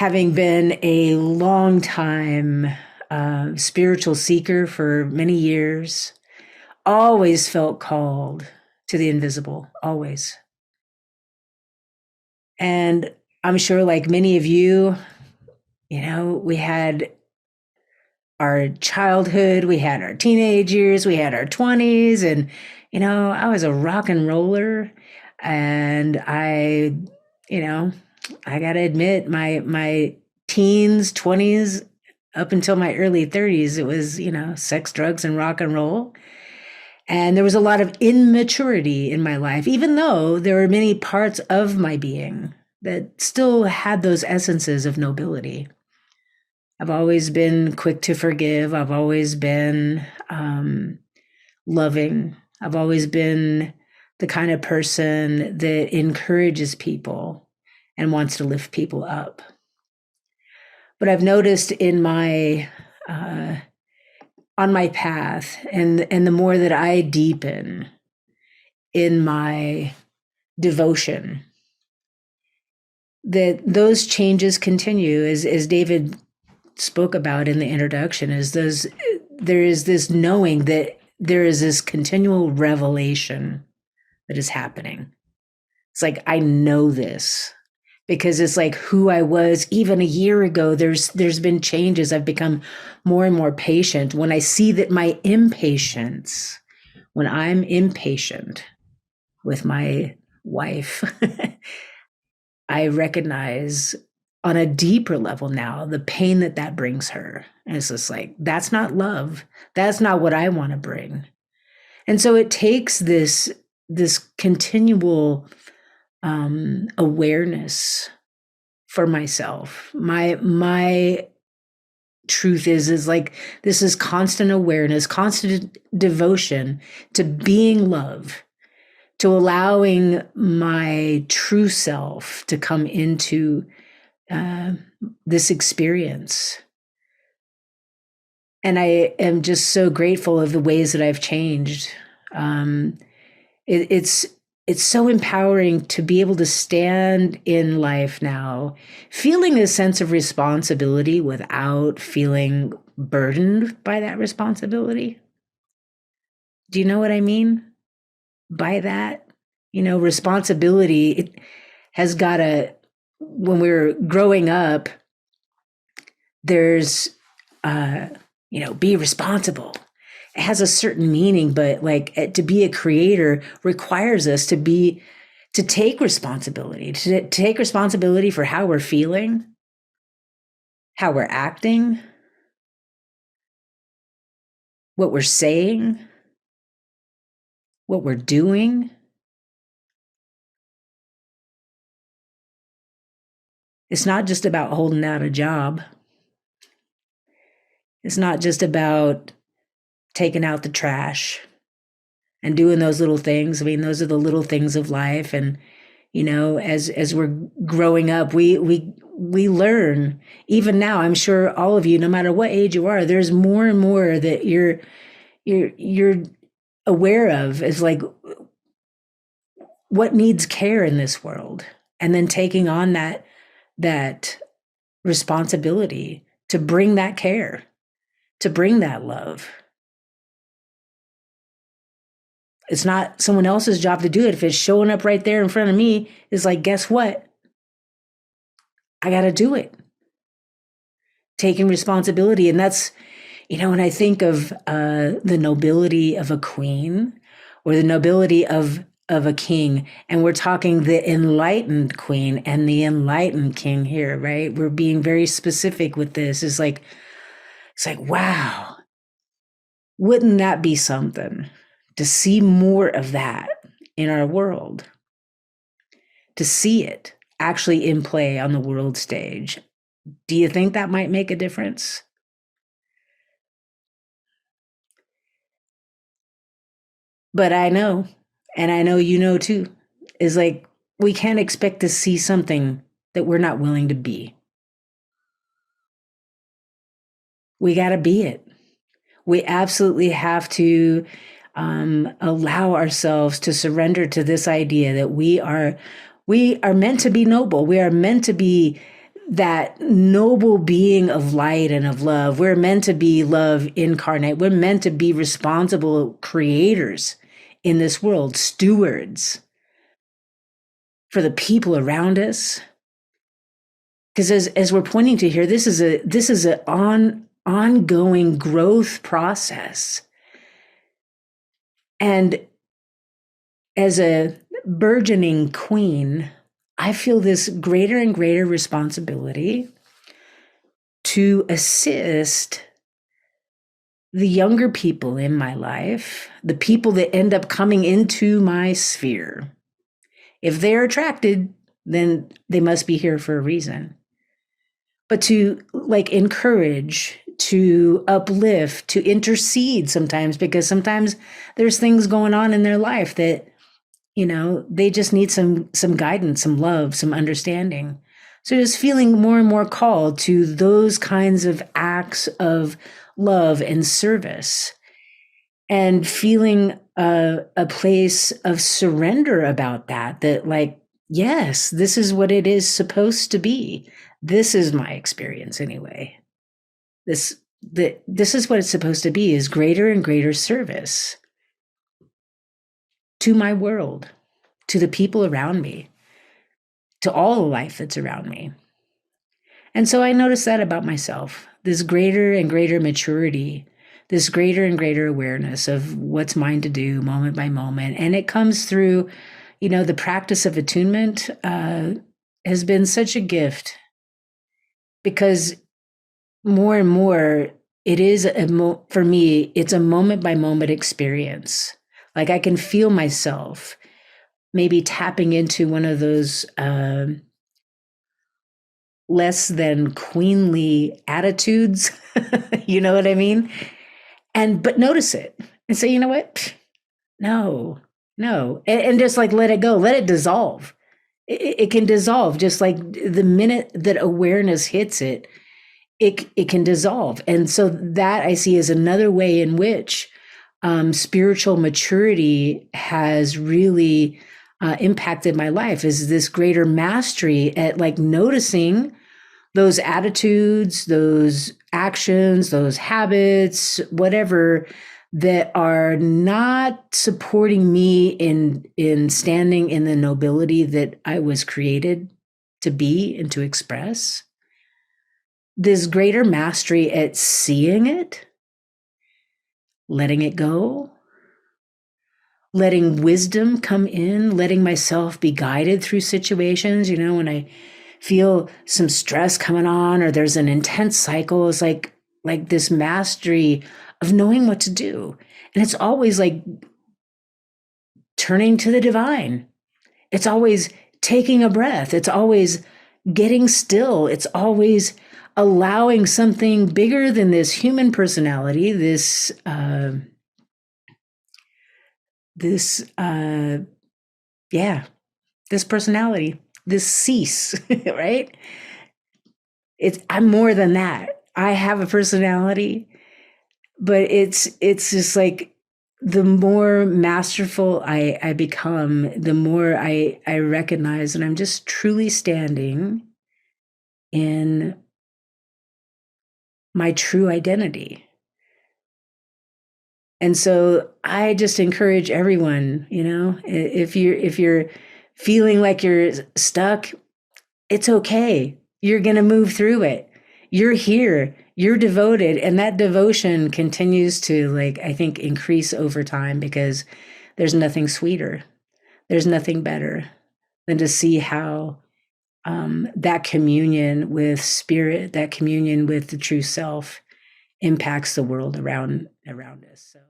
having been a long time spiritual seeker for many years, always felt called to the invisible, always. And I'm sure, like many of you, we had our childhood, we had our teenage years, we had our 20s, and, I was a rock and roller. And I got to admit, my teens, 20s, up until my early 30s, it was, sex, drugs, and rock and roll. And there was a lot of immaturity in my life, even though there were many parts of my being that still had those essences of nobility. I've always been quick to forgive. I've always been loving. I've always been the kind of person that encourages people and wants to lift people up. But I've noticed in my on my path, and the more that I deepen in my devotion, that those changes continue, as David spoke about in the introduction, there is this knowing that there is this continual revelation that is happening. It's like, I know this because it's like who I was even a year ago. There's been changes. I've become more and more patient. When I see that my impatience, when I'm impatient with my wife, I recognize on a deeper level now the pain that brings her. And it's just like, that's not love. That's not what I want to bring. And so it takes this continual awareness for myself. My truth is like, this is constant awareness, constant devotion to being love, to allowing my true self to come into this experience. And I am just so grateful of the ways that I've changed. It's so empowering to be able to stand in life now, feeling a sense of responsibility without feeling burdened by that responsibility. Do you know what I mean by that? Responsibility, it has got to, when we're growing up, there's, be responsible. It has a certain meaning, but to be a creator requires us to take responsibility, to take responsibility for how we're feeling, how we're acting, what we're saying, what we're doing. It's not just about holding down a job. It's not just about taking out the trash and doing those little things. I mean, those are the little things of life. And, as we're growing up, we learn. Even now, I'm sure all of you, no matter what age you are, there's more and more that you're aware of, is like what needs care in this world, and then taking on that responsibility to bring that care, to bring that love. It's not someone else's job to do it. If it's showing up right there in front of me, it's like, guess what? I got to do it. Taking responsibility. And that's, when I think of the nobility of a queen or the nobility of a king, and we're talking the enlightened queen and the enlightened king here, right? We're being very specific with this. It's like, wow, wouldn't that be something to see more of that in our world, to see it actually in play on the world stage? Do you think that might make a difference? But I know, and I know you know too, is like, we can't expect to see something that we're not willing to be. We got to be it. We absolutely have to allow ourselves to surrender to this idea that we are meant to be noble. We are meant to be that noble being of light and of love. We're meant to be love incarnate. We're meant to be responsible creators in this world, stewards for the people around us. Because as we're pointing to here, this is an ongoing growth process. And as a burgeoning queen, I feel this greater and greater responsibility to assist the younger people in my life, the people that end up coming into my sphere. If they're attracted, then they must be here for a reason. But to like encourage, to uplift, to intercede sometimes, because sometimes there's things going on in their life that, you know, they just need some guidance, some love, some understanding. So just feeling more and more called to those kinds of acts of love and service, and feeling a place of surrender about that like, yes, this is what it is supposed to be. This is my experience anyway. This is what it's supposed to be, is greater and greater service to my world, to the people around me, to all the life that's around me. And so I noticed that about myself, this greater and greater maturity, this greater and greater awareness of what's mine to do moment by moment. And it comes through, you know, the practice of attunement has been such a gift, because more and more it is, for me, it's a moment by moment experience. Like I can feel myself maybe tapping into one of those less than queenly attitudes, you know what I mean? But notice it and say, you know what? No. And just like let it go, let it dissolve. It can dissolve just like the minute that awareness hits it, it can dissolve. And so that I see as another way in which spiritual maturity has really impacted my life, is this greater mastery at like noticing those attitudes, those actions, those habits, whatever, that are not supporting me in standing in the nobility that I was created to be and to express. This greater mastery at seeing it, letting it go, letting wisdom come in, letting myself be guided through situations. You know, when I feel some stress coming on or there's an intense cycle, it's like this mastery of knowing what to do. And it's always like turning to the divine. It's always taking a breath. It's always getting still. It's always allowing something bigger than this human personality, this personality, this cease, right? I'm more than that. I have a personality, but it's just like the more masterful I become, the more I recognize that I'm just truly standing in my true identity. And so I just encourage everyone, you know, if you're feeling like you're stuck, it's okay. You're going to move through it. You're here. You're devoted. And that devotion continues to, like, I think, increase over time, because there's nothing sweeter. There's nothing better than to see how that communion with spirit, that communion with the true self impacts the world around us. So.